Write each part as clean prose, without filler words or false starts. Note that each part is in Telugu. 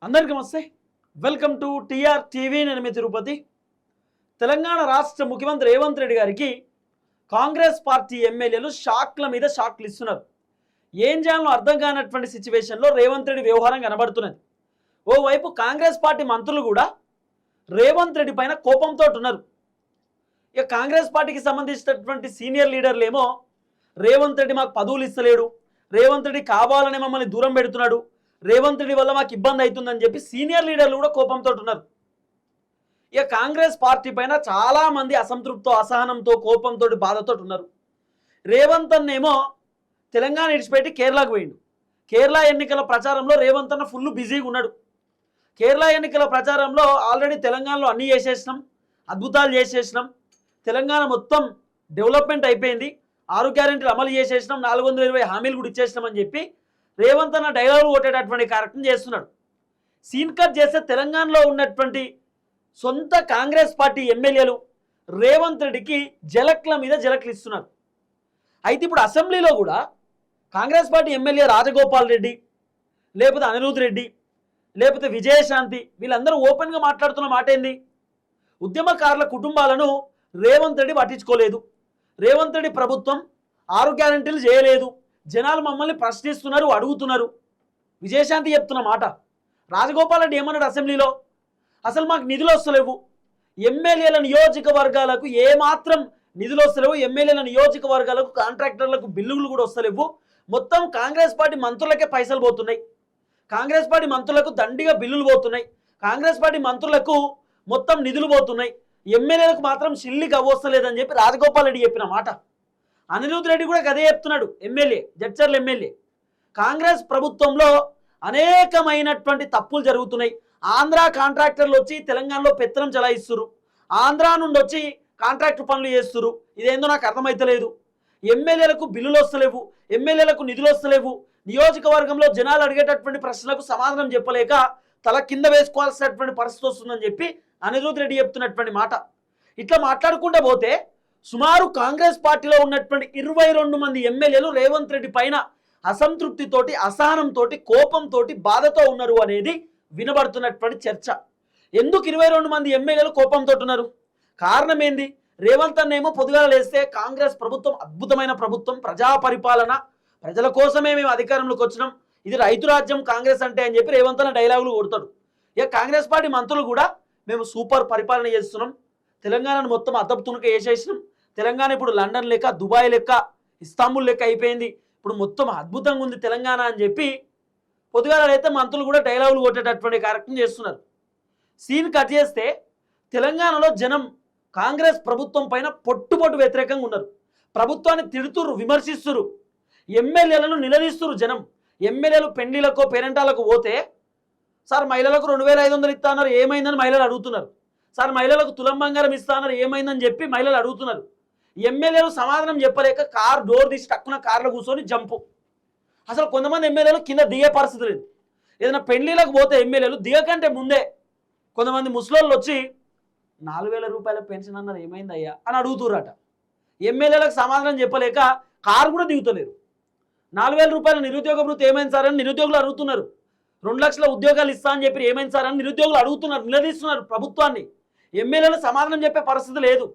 అందరికీ నమస్తే. Welcome to TR TV. నేను మీ తిరుపతి. తెలంగాణ రాష్ట్ర ముఖ్యమంత్రి రేవంత్ రెడ్డి గారికి కాంగ్రెస్ పార్టీ ఎమ్మెల్యేలు షాక్ల మీద షాక్లు ఇస్తున్నారు. ఏం చేయాలో అర్థం కానటువంటి సిచ్యువేషన్లో రేవంత్ రెడ్డి వ్యవహారం కనబడుతున్నది. ఓవైపు కాంగ్రెస్ పార్టీ మంత్రులు కూడా రేవంత్ రెడ్డి పైన కోపంతో ఉన్నారు. ఇక కాంగ్రెస్ పార్టీకి సంబంధించినటువంటి సీనియర్ లీడర్లేమో రేవంత్ రెడ్డి మాకు పదవులు ఇస్తలేడు, రేవంత్ రెడ్డి కావాలని మమ్మల్ని దూరం పెడుతున్నాడు, రేవంత్ రెడ్డి వల్ల మాకు ఇబ్బంది అవుతుందని చెప్పి సీనియర్ లీడర్లు కూడా కోపంతో ఉన్నారు. ఇక కాంగ్రెస్ పార్టీ పైన చాలామంది అసంతృప్తితో, అసహనంతో, కోపంతో, బాధతో ఉన్నారు. రేవంత్ అన్నేమో తెలంగాణ ఇడిచిపెట్టి కేరళకు పోయిండు. కేరళ ఎన్నికల ప్రచారంలో రేవంత్ అన్న ఫుల్ బిజీగా ఉన్నాడు. కేరళ ఎన్నికల ప్రచారంలో ఆల్రెడీ తెలంగాణలో అన్నీ చేసేసినాం, అద్భుతాలు చేసేసినాం, తెలంగాణ మొత్తం డెవలప్మెంట్ అయిపోయింది, 6 గ్యారెంటీలు అమలు చేసేసినాం, 420 హామీలు కూడా ఇచ్చేసినాం అని చెప్పి రేవంత్ అన్న డైలాగులు కొట్టేటటువంటి కార్యక్రమం చేస్తున్నాడు. సీన్ కట్ చేస్తే తెలంగాణలో ఉన్నటువంటి సొంత కాంగ్రెస్ పార్టీ ఎమ్మెల్యేలు రేవంత్ రెడ్డికి జలక్ల మీద జలక్లు ఇస్తున్నారు. అయితే ఇప్పుడు అసెంబ్లీలో కూడా కాంగ్రెస్ పార్టీ ఎమ్మెల్యే రాజగోపాల్ రెడ్డి, లేకపోతే అనిరుద్ రెడ్డి, లేకపోతే విజయశాంతి, వీళ్ళందరూ ఓపెన్గా మాట్లాడుతున్న మాట ఏంది? ఉద్యమకారుల కుటుంబాలను రేవంత్ రెడ్డి పట్టించుకోలేదు, రేవంత్ రెడ్డి ప్రభుత్వం 6 గ్యారెంటీలు చేయలేదు, జనాలు మమ్మల్ని ప్రశ్నిస్తున్నారు, అడుగుతున్నారు. విజయశాంతి చెప్తున్న మాట. రాజగోపాల్ రెడ్డి ఏమన్నాడు అసెంబ్లీలో? అసలు మాకు నిధులు వస్తలేవు, ఎమ్మెల్యేల నియోజకవర్గాలకు ఏమాత్రం నిధులు వస్తలేవు, ఎమ్మెల్యేల నియోజకవర్గాలకు కాంట్రాక్టర్లకు బిల్లులు కూడా వస్తలేవు, మొత్తం కాంగ్రెస్ పార్టీ మంత్రులకే పైసలు పోతున్నాయి, కాంగ్రెస్ పార్టీ మంత్రులకు దండిగా బిల్లులు పోతున్నాయి, కాంగ్రెస్ పార్టీ మంత్రులకు మొత్తం నిధులు పోతున్నాయి, ఎమ్మెల్యేలకు మాత్రం సిల్లికి అవ్వస్తలేదని చెప్పి రాజగోపాల్ రెడ్డి చెప్పిన మాట. అనిరుద్ రెడ్డి కూడా అదే చెప్తున్నాడు, ఎమ్మెల్యే, జడ్చర్ల ఎమ్మెల్యే. కాంగ్రెస్ ప్రభుత్వంలో అనేకమైనటువంటి తప్పులు జరుగుతున్నాయి. ఆంధ్ర కాంట్రాక్టర్లు వచ్చి తెలంగాణలో పెత్తనం చలాయిస్తున్నారు, ఆంధ్ర నుండి వచ్చి కాంట్రాక్టర్ పనులు చేస్తున్నారు. ఇదేందో నాకు అర్థమైతలేదు. ఎమ్మెల్యేలకు బిల్లులు వస్తలేవు, ఎమ్మెల్యేలకు నిధులు వస్తలేవు, నియోజకవర్గంలో జనాలు అడిగేటటువంటి ప్రశ్నలకు సమాధానం చెప్పలేక తల కింద వేసుకోవాల్సినటువంటి పరిస్థితి వస్తుందని చెప్పి అనిరుద్ రెడ్డి చెప్తున్నటువంటి మాట. ఇట్లా మాట్లాడుకుంటూ పోతే సుమారు కాంగ్రెస్ పార్టీలో ఉన్నటువంటి 22 మంది ఎమ్మెల్యేలు రేవంత్ రెడ్డి పైన అసంతృప్తితోటి, అసహనంతో, కోపంతో, బాధతో ఉన్నారు అనేది వినబడుతున్నటువంటి చర్చ. ఎందుకు 22 మంది ఎమ్మెల్యేలు కోపంతో ఉన్నారు? కారణం ఏంది? రేవంత్ అన్నేమో పొద్దుగాల లేస్తే కాంగ్రెస్ ప్రభుత్వం అద్భుతమైన ప్రభుత్వం, ప్రజా పరిపాలన, ప్రజల కోసమే మేము అధికారంలోకి వచ్చినాం, ఇది రైతు రాజ్యం కాంగ్రెస్ అంటే అని చెప్పి రేవంత్ అన్న డైలాగులు కొడతాడు. ఇక కాంగ్రెస్ పార్టీ మంత్రులు కూడా మేము సూపర్ పరిపాలన చేస్తున్నాం, తెలంగాణను మొత్తం అద్దపుతునక వేసేసినాం, తెలంగాణ ఇప్పుడు లండన్ లెక్క, దుబాయ్ లెక్క, ఇస్తాంబుల్ లెక్క అయిపోయింది, ఇప్పుడు మొత్తం అద్భుతంగా ఉంది తెలంగాణ అని చెప్పి పొద్దుగాలైతే మంత్రులు కూడా డైలాగులు కొట్టేటటువంటి కార్యక్రమం చేస్తున్నారు. సీన్ కట్ చేస్తే తెలంగాణలో జనం కాంగ్రెస్ ప్రభుత్వం పైన పొట్టు వ్యతిరేకంగా ఉన్నారు. ప్రభుత్వాన్ని తిడుతురు, విమర్శిస్తురు, ఎమ్మెల్యేలను నిలదీస్తురు జనం. ఎమ్మెల్యేలు పెండ్లిలకు, పేరెంటాలకు పోతే సార్ మహిళలకు 2500 ఇస్తా అన్నారు, ఏమైందని మహిళలు అడుగుతున్నారు. సార్ మహిళలకు తులం బంగారం ఇస్తా అన్నారు, ఏమైందని చెప్పి మహిళలు అడుగుతున్నారు. ఎమ్మెల్యేలు సమాధానం చెప్పలేక కార్ డోర్ తీసి టక్కున కార్లో కూర్చొని జంపు. అసలు కొంతమంది ఎమ్మెల్యేలు కింద దిగే పరిస్థితి లేదు. ఏదైనా పెళ్లిలకు పోతే ఎమ్మెల్యేలు దిగకంటే ముందే కొంతమంది ముసలోళ్ళు వచ్చి 4000 రూపాయల పెన్షన్ అన్నారు, ఏమైందయ్యా అని అడుగుతుర్రట. ఎమ్మెల్యేలకు సమాధానం చెప్పలేక కారు కూడా దిగుతలేరు. 4000 రూపాయల నిరుద్యోగ భృతి ఏమైంది సార్ అని నిరుద్యోగులు అడుగుతున్నారు. 2 లక్షల ఉద్యోగాలు ఇస్తా అని చెప్పి ఏమైంది సార్ అని నిరుద్యోగులు అడుగుతున్నారు, నిలదీస్తున్నారు ప్రభుత్వాన్ని. ఎమ్మెల్యేలు సమాధానం చెప్పే పరిస్థితి లేదు.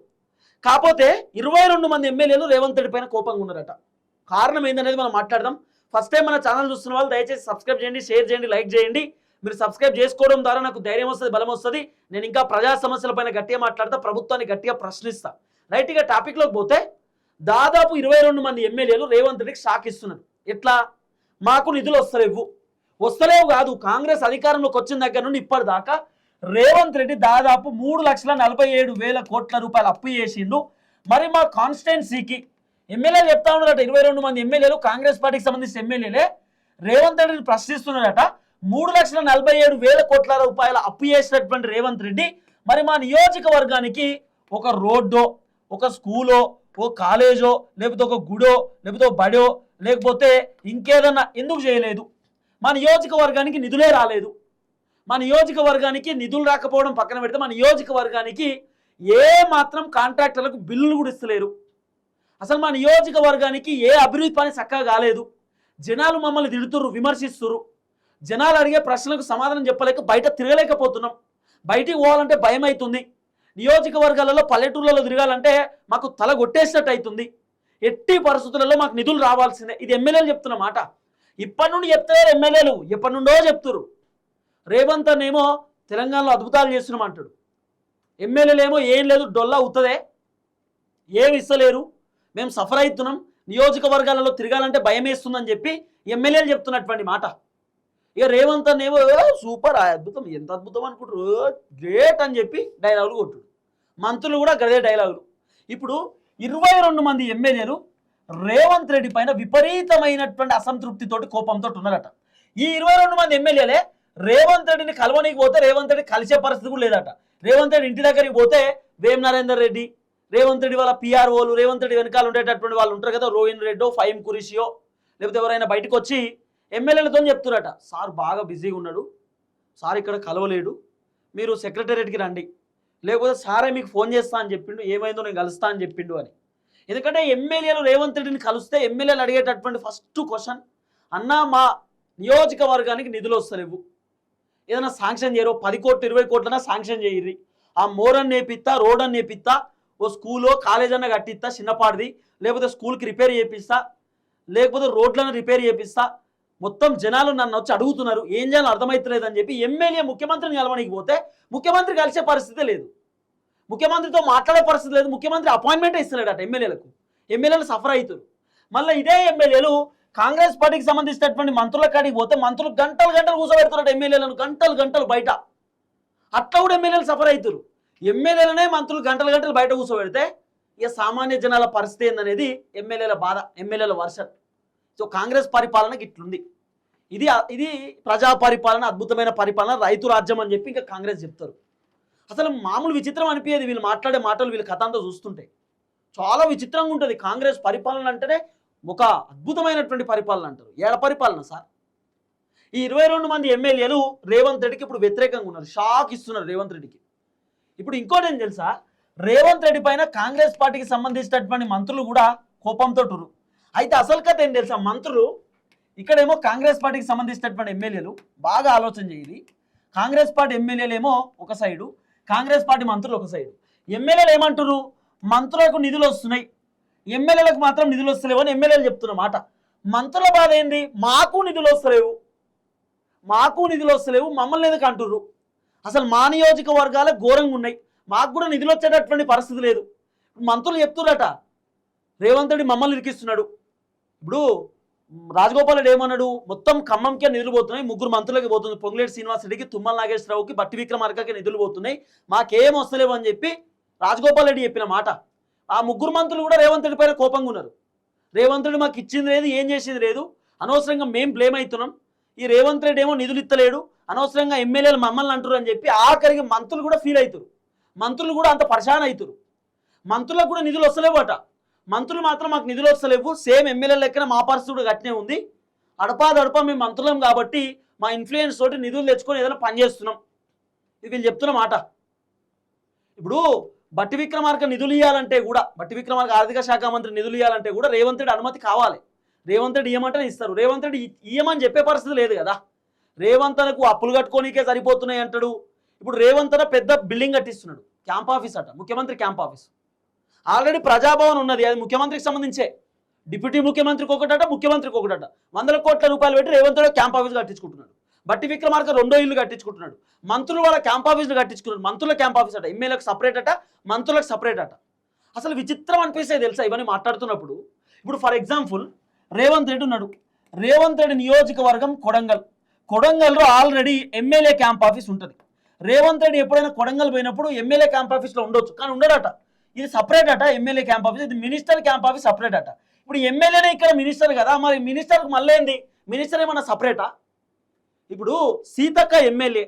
కాకపోతే 22 మంది ఎమ్మెల్యేలు రేవంత్ రెడ్డి పైన కోపంగా ఉన్నారట. కారణం ఏందనేది మనం మాట్లాడదాం. ఫస్ట్ టైం మన ఛానల్ చూస్తున్న వాళ్ళు దయచేసి సబ్స్క్రైబ్ చేయండి, షేర్ చేయండి, లైక్ చేయండి. మీరు సబ్స్క్రైబ్ చేసుకోవడం ద్వారా నాకు ధైర్యం వస్తుంది, బలం వస్తుంది. నేను ఇంకా ప్రజా సమస్యల పైన గట్టిగా మాట్లాడతా, ప్రభుత్వాన్ని గట్టిగా ప్రశ్నిస్తా. రైట్గా టాపిక్లోకి పోతే దాదాపు 22 మంది ఎమ్మెల్యేలు రేవంత్ రెడ్డికి షాక్ ఇస్తున్నారు. ఎట్లా? మాకు నిధులు వస్తలేవు కాదు, కాంగ్రెస్ అధికారంలోకి వచ్చిన దగ్గర నుండి ఇప్పటిదాకా రేవంత్ రెడ్డి దాదాపు 3,47,000 కోట్ల రూపాయలు అప్పు చేసిండు. మరి మా కాన్స్టిట్యున్సీకి ఎమ్మెల్యేలు చెప్తా ఉన్నారట, 22 మంది ఎమ్మెల్యేలు కాంగ్రెస్ పార్టీకి సంబంధించిన ఎమ్మెల్యేలే రేవంత్ రెడ్డిని ప్రశ్నిస్తున్నారట. 3,47,000 కోట్ల రూపాయల అప్పు చేసినటువంటి రేవంత్ రెడ్డి మరి మా నియోజకవర్గానికి ఒక రోడ్డో, ఒక స్కూలో, ఓ కాలేజో, లేకపోతే ఒక గుడో, లేకపోతే ఒక బడో, లేకపోతే ఇంకేదన్నా ఎందుకు చేయలేదు? మా నియోజకవర్గానికి నిధులే రాలేదు. మా నియోజకవర్గానికి నిధులు రాకపోవడం పక్కన పెడితే మా నియోజకవర్గానికి ఏ మాత్రం కాంట్రాక్టర్లకు బిల్లులు కూడా ఇస్తలేరు. అసలు మా నియోజకవర్గానికి ఏ అభివృద్ధి పని చక్కగా కాలేదు. జనాలు మమ్మల్ని తిడుతుర్రు, విమర్శిస్తుర్రు. జనాలు అడిగే ప్రశ్నలకు సమాధానం చెప్పలేక బయట తిరగలేకపోతున్నాం. బయటికి పోవాలంటే భయం అవుతుంది. నియోజకవర్గాలలో పల్లెటూళ్ళలో తిరగాలంటే మాకు తల కొట్టేసినట్టు అవుతుంది. ఎట్టి పరిస్థితులలో మాకు నిధులు రావాల్సిందే. ఇది ఎమ్మెల్యేలు చెప్తున్న మాట. ఇప్పటి నుండి చెప్తారు ఎమ్మెల్యేలు, ఎప్పటి నుండో చెప్తారు. రేవంత్ అనేమో తెలంగాణలో అద్భుతాలు చేస్తున్నాం అంటాడు. ఎమ్మెల్యేలు ఏమో ఏం లేదు, డొల్లా అవుతుందే, ఏమి ఇస్తలేరు, మేము సఫర్ అవుతున్నాం, నియోజకవర్గాలలో తిరగాలంటే భయం వేస్తుందని చెప్పి ఎమ్మెల్యేలు చెప్తున్నటువంటి మాట. ఇక రేవంత్ అనేమో సూపర్, అద్భుతం, ఎంత అద్భుతం అనుకుంటారు, గ్రేట్ అని చెప్పి డైలాగులు కొట్టుడు. మంత్రులు కూడా గదే డైలాగులు. ఇప్పుడు 22 మంది ఎమ్మెల్యేలు రేవంత్ రెడ్డి పైన విపరీతమైనటువంటి అసంతృప్తితోటి కోపంతో ఉన్నారట. ఈ 22 మంది ఎమ్మెల్యేలే రేవంత్ రెడ్డిని కలవనికి పోతే రేవంత్ రెడ్డి కలిసే పరిస్థితి కూడా లేదట. రేవంత్ రెడ్డి ఇంటి దగ్గరికి పోతే వేం నరేందర్ రెడ్డి, రేవంత్ రెడ్డి వాళ్ళ పిఆర్ఓలు, రేవంత్ రెడ్డి వెనకాల ఉండేటటువంటి వాళ్ళు ఉంటారు కదా, రోహిన్ రెడ్డో, ఫైమ్ కురిషియో, లేకపోతే ఎవరైనా బయటకు వచ్చి ఎమ్మెల్యేలతో చెప్తున్నారట, సార్ బాగా బిజీగా ఉన్నాడు, సార్ ఇక్కడ కలవలేడు, మీరు సెక్రటేరియట్కి రండి, లేకపోతే సారే మీకు ఫోన్ చేస్తా అని చెప్పిండు, ఏమైందో నేను కలుస్తా అని చెప్పిండు అని. ఎందుకంటే ఎమ్మెల్యేలు రేవంత్ రెడ్డిని కలిస్తే ఎమ్మెల్యేలు అడిగేటటువంటి ఫస్ట్ క్వశ్చన్, అన్నా మా నియోజకవర్గానికి నిధులు వస్తలేవు, ఏదైనా శాంక్షన్ చేయరు, 10 కోట్లు 20 కోట్లన్నా శాంక్షన్ చేయర్రి, ఆ మోరన్ నేపిస్తా, రోడ్ అని నేపిస్తా, ఓ స్కూలో కాలేజ్ అన్న కట్టిస్తా చిన్నపాటిది, లేకపోతే స్కూల్కి రిపేర్ చేపిస్తా, లేకపోతే రోడ్లను రిపేర్ చేపిస్తా, మొత్తం జనాలు నన్ను వచ్చి అడుగుతున్నారు, ఏం చేయాలో అర్థమవుతలేదు అని చెప్పి ఎమ్మెల్యే ముఖ్యమంత్రిని కలవడానికి పోతే ముఖ్యమంత్రి కలిసే పరిస్థితి లేదు, ముఖ్యమంత్రితో మాట్లాడే పరిస్థితి లేదు, ముఖ్యమంత్రి అపాయింట్మెంట్ ఇస్తలేడట ఎమ్మెల్యేలకు. ఎమ్మెల్యేలు సఫర్ అవుతారు. మళ్ళీ ఇదే ఎమ్మెల్యేలు కాంగ్రెస్ పార్టీకి సంబంధించినటువంటి మంత్రుల కాడికి పోతే మంత్రులు గంటలు గంటలు కూర్చోబెడుతున్నట్టు ఎమ్మెల్యేలను, గంటలు గంటలు బయట. అట్లా కూడా ఎమ్మెల్యేలు సఫర్ అవుతారు. ఎమ్మెల్యేలనే మంత్రులు గంటలు గంటలు బయట కూర్చోబెడితే ఇక సామాన్య జనాల పరిస్థితి ఏందనేది ఎమ్మెల్యేల బాధ, ఎమ్మెల్యేల వర్షన్. సో కాంగ్రెస్ పరిపాలనకి ఇట్లుంది. ఇది ప్రజా పరిపాలన, అద్భుతమైన పరిపాలన, రైతు రాజ్యం అని చెప్పి ఇంకా కాంగ్రెస్ చెప్తారు. అసలు మామూలు విచిత్రం అనిపించేది వీళ్ళు మాట్లాడే మాటలు, వీళ్ళ కథ అంతా చూస్తుంటే చాలా విచిత్రంగా ఉంటుంది. కాంగ్రెస్ పరిపాలన అంటేనే ఒక అద్భుతమైనటువంటి పరిపాలన అంటారు. ఏడ పరిపాలన సార్? ఈ 22 మంది ఎమ్మెల్యేలు రేవంత్ రెడ్డికి ఇప్పుడు వ్యతిరేకంగా ఉన్నారు, షాక్ ఇస్తున్నారు రేవంత్ రెడ్డికి. ఇప్పుడు ఇంకోటి ఏం తెలుసా, రేవంత్ రెడ్డి పైన కాంగ్రెస్ పార్టీకి సంబంధించినటువంటి మంత్రులు కూడా కోపంతో ఉన్నారు. అయితే అసలు కథ ఏం తెలుసా, మంత్రులు ఇక్కడేమో కాంగ్రెస్ పార్టీకి సంబంధించినటువంటి ఎమ్మెల్యేలు బాగా ఆలోచన చేయాలి. కాంగ్రెస్ పార్టీ ఎమ్మెల్యేలు ఏమో ఒక సైడు, కాంగ్రెస్ పార్టీ మంత్రులు ఒక సైడు. ఎమ్మెల్యేలు ఏమంటారు, మంత్రులకు నిధులు వస్తున్నాయి, ఎమ్మెల్యేలకు మాత్రం నిధులు వస్తలేవు అని ఎమ్మెల్యేలు చెప్తున్న మాట. మంత్రుల బాధ ఏంది, మాకు నిధులు వస్తలేవు, మాకు నిధులు వస్తలేవు, మమ్మల్ని ఎందుకు అంటుర్రు, అసలు మా నియోజకవర్గాల ఘోరంగా ఉన్నాయి, మాకు కూడా నిధులు వచ్చేటటువంటి పరిస్థితి లేదు. మంత్రులు చెప్తున్నట రేవంత్ రెడ్డి మమ్మల్ని ఇరికిస్తున్నాడు. ఇప్పుడు రాజగోపాల్ రెడ్డి ఏమన్నాడు, మొత్తం ఖమ్మంకే నిధులు పోతున్నాయి, 3 మంత్రులకి పోతుంది, పొంగులేటి శ్రీనివాస్ రెడ్డికి, తుమ్మల నాగేశ్వరరావుకి, బట్టి విక్రమార్కకి నిధులు పోతున్నాయి, మాకేం వస్తలేవు అని చెప్పి రాజగోపాల్ రెడ్డి చెప్పిన మాట. ఆ 3 మంత్రులు కూడా రేవంత్ రెడ్డి పైన కోపంగా ఉన్నారు. రేవంత్ రెడ్డి మాకు ఇచ్చింది లేదు, ఏం చేసింది లేదు, అనవసరంగా మేం బ్లేమ్ అవుతున్నాం, ఈ రేవంత్ రెడ్డి ఏమో నిధులు ఇస్తలేడు, అనవసరంగా ఎమ్మెల్యేలు మమ్మల్ని అంటారు అని చెప్పి ఆఖరికి మంత్రులు కూడా ఫీల్ అవుతారు. మంత్రులు కూడా అంత పరిశాన్ అవుతారు. మంత్రులకు కూడా నిధులు వస్తలేవు అట. మంత్రులు మాత్రం మాకు నిధులు వస్తలేవు, సేమ్ ఎమ్మెల్యే లెక్కన మా పరిస్థితి కూడా గట్టినే ఉంది, అడపాదడపా మేము మంత్రులం కాబట్టి మా ఇన్ఫ్లుయెన్స్ తోటి నిధులు తెచ్చుకొని ఏదైనా పని చేస్తున్నాం, ఇది వీళ్ళు చెప్తున్న మాట. ఇప్పుడు బట్టి విక్రమార్క నిధులు ఇవ్వాలంటే కూడా, బట్టి విక్రమార్క ఆర్థిక శాఖ మంత్రి నిధులు ఇవ్వాలంటే కూడా రేవంత్ రెడ్డి అనుమతి కావాలి. రేవంత్ రెడ్డి ఇవ్వమంటే ఇస్తారు, రేవంత్ రెడ్డి ఇయ్యమని చెప్పే పరిస్థితి లేదు కదా. రేవంత్ అన్నకు అప్పులు కట్టుకోనికే సరిపోతున్నాయి అంటాడు. ఇప్పుడు రేవంత్ అన్న పెద్ద బిల్డింగ్ కట్టిస్తున్నాడు, క్యాంప్ ఆఫీస్ అట, ముఖ్యమంత్రి క్యాంప్ ఆఫీస్. ఆల్రెడీ ప్రజాభవన్ ఉన్నది, అది ముఖ్యమంత్రికి సంబంధించే, డిప్యూటీ ముఖ్యమంత్రికి ఒకటట, ముఖ్యమంత్రికి ఒకటట. 100 కోట్ల రూపాయలు పెట్టి రేవంత్ రెడ్డి క్యాంప్ ఆఫీస్ కట్టించుకుంటున్నాడు. బట్టి విక్రమార్క 2వ ఇల్లు కట్టించుకుంటున్నాడు. మంత్రులు వాళ్ళ క్యాంప్ ఆఫీస్లు కట్టించుకున్నాడు, మంత్రుల క్యాంప్ ఆఫీస్ అట, ఎమ్మెల్యేలకు సపరేట్ అట, మంత్రులకు సపరేట్ అట. అసలు విచిత్రం అనిపిస్తాయి తెలుసా ఇవన్నీ మాట్లాడుతున్నప్పుడు. ఇప్పుడు ఫర్ ఎగ్జాంపుల్ రేవంత్ రెడ్డి ఉన్నాడు, రేవంత్ రెడ్డి నియోజకవర్గం కొడంగల్లో ఆల్రెడీ ఎమ్మెల్యే క్యాంప్ ఆఫీస్ ఉంటుంది. రేవంత్ రెడ్డి ఎప్పుడైనా కొడంగల్ పోయినప్పుడు ఎమ్మెల్యే క్యాంప్ ఆఫీస్లో ఉండొచ్చు, కానీ ఉండడట, ఇది సపరేట్ అట ఎమ్మెల్యే క్యాంప్ ఆఫీస్, ఇది మినిస్టర్ క్యాంప్ ఆఫీస్ సపరేట్ అట. ఇప్పుడు ఎమ్మెల్యేనే ఇక్కడ మినిస్టర్ కదా, మరి మినిస్టర్కి మళ్ళీ ఏంది, మినిస్టర్ ఏమన్నా సపరేటా? ఇప్పుడు సీతక్క ఎమ్మెల్యే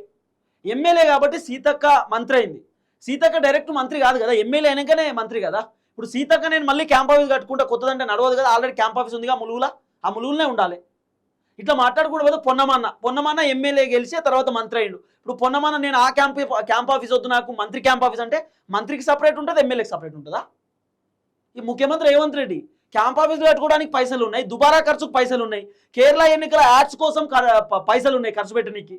కాబట్టి సీతక్క మంత్రి అయింది. సీతక్క డైరెక్ట్ మంత్రి కాదు కదా, ఎమ్మెల్యే అయినాకనే మంత్రి కదా. ఇప్పుడు సీతక్క నేను మళ్ళీ క్యాంప్ ఆఫీస్ కట్టుకుంటా కొత్తదంటే నడవదు కదా, ఆల్రెడీ క్యాంప్ ఆఫీస్ ఉందిగా ములుగులా, ఆ ములుగులనే ఉండాలి. ఇట్లా మాట్లాడకూడదు. పొన్నమాన్న ఎమ్మెల్యే గెలిచి తర్వాత మంత్రి అయ్యిండు. ఇప్పుడు పొన్నమాన్న నేను ఆ క్యాంప్ ఆఫీస్ వద్దు నాకు మంత్రి క్యాంప్ ఆఫీస్ అంటే మంత్రికి సపరేట్ ఉంటుంది, ఎమ్మెల్యేకి సపరేట్ ఉంటుందా? ఈ ముఖ్యమంత్రి రేవంత్ రెడ్డి క్యాంప్ ఆఫీసులు కట్టుకోవడానికి పైసలు ఉన్నాయి, దుబారా ఖర్చుకు పైసలు ఉన్నాయి, కేరళ ఎన్నికల యాడ్స్ కోసం పైసలు ఉన్నాయి ఖర్చు పెట్టడానికి.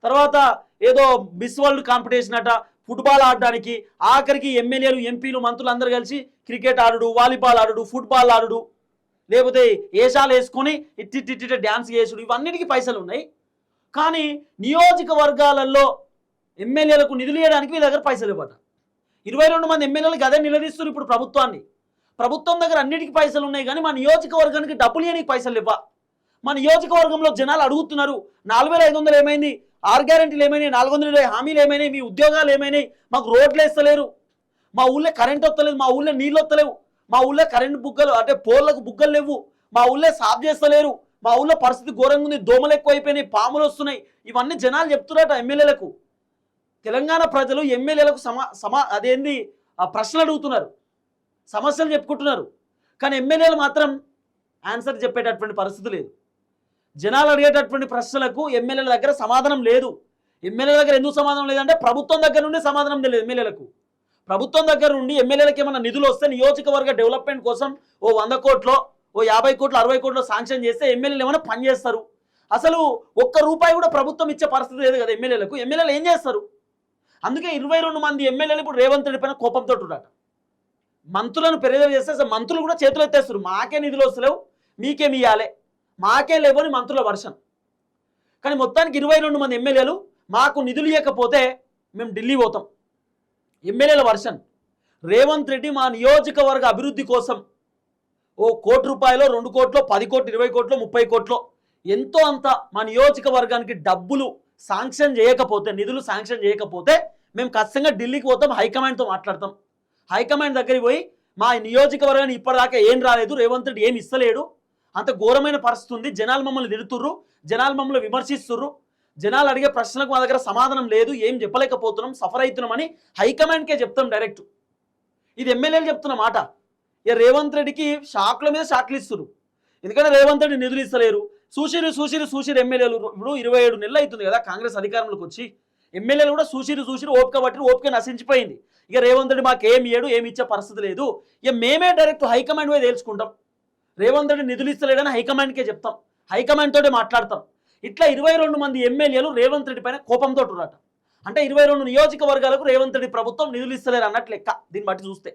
తర్వాత ఏదో మిస్ వరల్డ్ కాంపిటీషన్ అట, ఫుట్బాల్ ఆడడానికి, ఆఖరికి ఎమ్మెల్యేలు ఎంపీలు మంత్రులు అందరూ కలిసి క్రికెట్ ఆడుడు, వాలీబాల్ ఆడుడు, ఫుట్బాల్ ఆడుడు, లేకపోతే ఏషాలు వేసుకొని ఇట్టి డ్యాన్స్ చేసుడు, ఇవన్నిటికీ పైసలు ఉన్నాయి. కానీ నియోజకవర్గాలలో ఎమ్మెల్యేలకు నిధులు ఇవ్వడానికి వీళ్ళ దగ్గర పైసలు ఇవ్వట. 22 మంది ఎమ్మెల్యేలకు అదే నిలదీస్తున్నారు ఇప్పుడు ప్రభుత్వాన్ని. ప్రభుత్వం దగ్గర అన్నిటికీ పైసలు ఉన్నాయి కానీ మా నియోజకవర్గానికి డబ్బులు ఇవ్వడానికి పైసలు ఇవ్వ. మా నియోజకవర్గంలో జనాలు అడుగుతున్నారు, 4500 ఏమైంది, 6 గ్యారెంటీలు ఏమైనాయి, 420 హామీలు ఏమైనాయి, మీ ఉద్యోగాలు ఏమైనాయి, మాకు రోడ్లు వేస్తలేరు, మా ఊళ్ళో కరెంట్ వస్తలేదు, మా ఊళ్ళో నీళ్ళు వస్తలేవు, మా ఊళ్ళో కరెంట్ బుగ్గలు అంటే పోల్లకు బుగ్గలు లేవు, మా ఊళ్ళో సాఫ్ చేస్తలేరు, మా ఊళ్ళో పరిస్థితి ఘోరంగా ఉంది, దోమలు ఎక్కువైపోయినాయి, పాములు వస్తున్నాయి, ఇవన్నీ జనాలు చెప్తున్నారట ఎమ్మెల్యేలకు. తెలంగాణ ప్రజలు ఎమ్మెల్యేలకు అదేంది ప్రశ్నలు అడుగుతున్నారు, సమస్యలు చెప్పుకుంటున్నారు. కానీ ఎమ్మెల్యేలు మాత్రం ఆన్సర్ చెప్పేటటువంటి పరిస్థితి లేదు. జనాలు అడిగేటటువంటి ప్రశ్నలకు ఎమ్మెల్యేల దగ్గర సమాధానం లేదు. ఎమ్మెల్యేల దగ్గర ఎందుకు సమాధానం లేదంటే ప్రభుత్వం దగ్గర నుండి సమాధానం లేదు ఎమ్మెల్యేలకు. ప్రభుత్వం దగ్గర నుండి ఎమ్మెల్యేలకు ఏమైనా నిధులు వస్తే నియోజకవర్గ డెవలప్మెంట్ కోసం ఓ 100 కోట్లో, ఓ 50 కోట్లు, 60 కోట్లు శాంక్షన్ చేస్తే ఎమ్మెల్యేలు ఏమైనా పని చేస్తారు. అసలు ₹1 కూడా ప్రభుత్వం ఇచ్చే పరిస్థితి లేదు కదా ఎమ్మెల్యేలకు. ఎమ్మెల్యేలు ఏం చేస్తారు? అందుకే 22 మంది ఎమ్మెల్యేలు ఇప్పుడు రేవంత్ రెడ్డి పైన కోపంతో ఉన్నారట. మంత్రులను ప్రెజర్ చేస్తే అసలు మంత్రులు కూడా చేతులు ఎత్తేస్తారు, మాకే నిధులు వస్తలేవు, మీకేమి ఇవ్వాలి, మాకే లేవని మంత్రుల వర్షన్. కానీ మొత్తానికి 22 మంది ఎమ్మెల్యేలు మాకు నిధులు ఇవ్వకపోతే మేము ఢిల్లీ పోతాం. ఎమ్మెల్యేల వర్షన్. రేవంత్ రెడ్డి మా నియోజకవర్గ అభివృద్ధి కోసం ఓ ₹1 కోట్లో, 2 కోట్లో, 10 కోట్లు, 20 కోట్లు, 30 కోట్లు ఎంతో అంత మా నియోజకవర్గానికి డబ్బులు శాంక్షన్ చేయకపోతే, నిధులు శాంక్షన్ చేయకపోతే మేము ఖచ్చితంగా ఢిల్లీకి పోతాం, హైకమాండ్తో మాట్లాడతాం. హైకమాండ్ దగ్గరికి పోయి మా నియోజకవర్గాన్ని ఇప్పటిదాకా ఏం రాలేదు, రేవంత్ రెడ్డి ఏమి ఇస్తలేడు, అంత ఘోరమైన పరిస్థితి ఉంది, జనాలు మమ్మల్ని తిడుతుర్రు, జనాలు మమ్మల్ని విమర్శిస్తుర్రు, జనాలు అడిగే ప్రశ్నలకు మా దగ్గర సమాధానం లేదు, ఏం చెప్పలేకపోతున్నాం, సఫర్ అవుతున్నామని హైకమాండ్కే చెప్తాం డైరెక్ట్. ఇది ఎమ్మెల్యేలు చెప్తున్న మాట. ఇక రేవంత్ రెడ్డికి షాక్ల మీద షాక్లు ఇస్తున్నారు. ఎందుకంటే రేవంత్ రెడ్డి నిధులు ఇస్తలేరు, చూసిరు ఎమ్మెల్యేలు. ఇప్పుడు 27 నెలలు అవుతుంది కదా కాంగ్రెస్ అధికారంలోకి వచ్చి. ఎమ్మెల్యేలు కూడా చూసిరు ఓపిక పట్టి ఓపిక నశించిపోయింది. ఇక రేవంత్ రెడ్డి మాకు ఏమి ఇయ్యడు, ఏమి ఇచ్చే పరిస్థితి లేదు, ఇక మేమే డైరెక్ట్ హైకమాండ్ పోయి తేల్చుకుంటాం, రేవంత్ రెడ్డి నిధులు ఇస్తలేడని హైకమాండ్కే చెప్తాం, హైకమాండ్ తోటే మాట్లాడతాం. ఇట్లా 22 మంది ఎమ్మెల్యేలు రేవంత్ రెడ్డి పైన కోపంతో ఉన్నారట. అంటే 22 నియోజకవర్గాలకు రేవంత్ రెడ్డి ప్రభుత్వం నిధులు ఇస్తలేరు అన్నట్లు లెక్క. దీన్ని బట్టి చూస్తే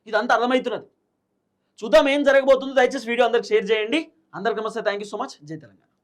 ఇదంతా అర్థమవుతున్నది. చూద్దాం ఏం జరగబోతుందో. దయచేసి వీడియో అందరికి షేర్ చేయండి. అందరికి నమస్తే, థ్యాంక్ యూ సో మచ్. జై తెలంగాణ.